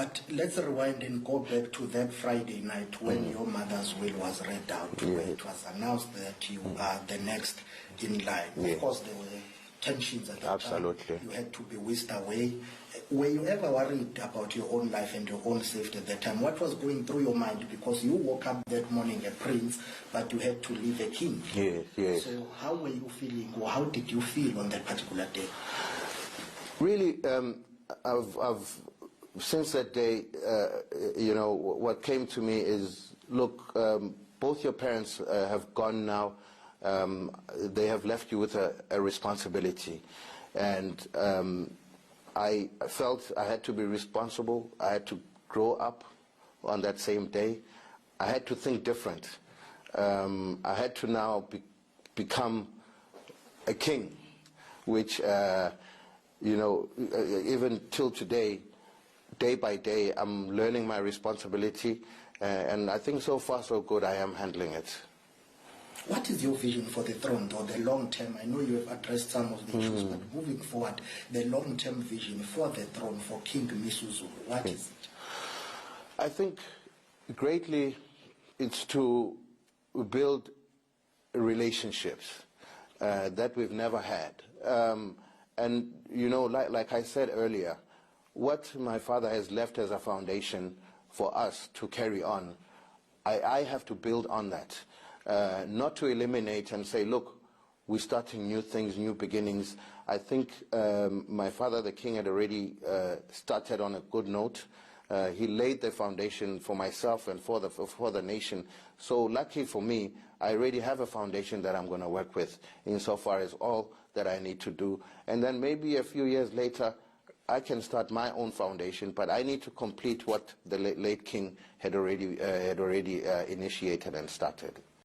But let's rewind and go back to that Friday night when your mother's will was read out, where it was announced that you are the next in line. Of course, there were tensions at that time. You had to be whisked away. Were you ever worried about your own life and your own safety at that time? What was going through your mind? Because you woke up that morning a prince, but you had to leave a king. Yes. So how were you feeling, or how did you feel on that particular day? Really, I've since that day, what came to me is, look, both your parents have gone now. They have left you with a responsibility. And I felt I had to be responsible. I had to grow up on that same day. I had to think different. I had to now become a king, which, even till today, day by day, I'm learning my responsibility, and I think so far so good. I am handling it. What is your vision for the throne, or the long term? I know you have addressed some of the issues, but moving forward, the long term vision for the throne for King Misuzulu, what is it? I think greatly it's to build relationships that we've never had. And, like I said earlier, what my father has left as a foundation for us to carry on, I have to build on that. Not to eliminate and say, look, we're starting new things, new beginnings. I think my father, the king, had already started on a good note. He laid the foundation for myself and for the nation. So lucky for me, I already have a foundation that I'm going to work with insofar as all that I need to do. And then maybe a few years later, I can start my own foundation, but I need to complete what the late king had already initiated and started.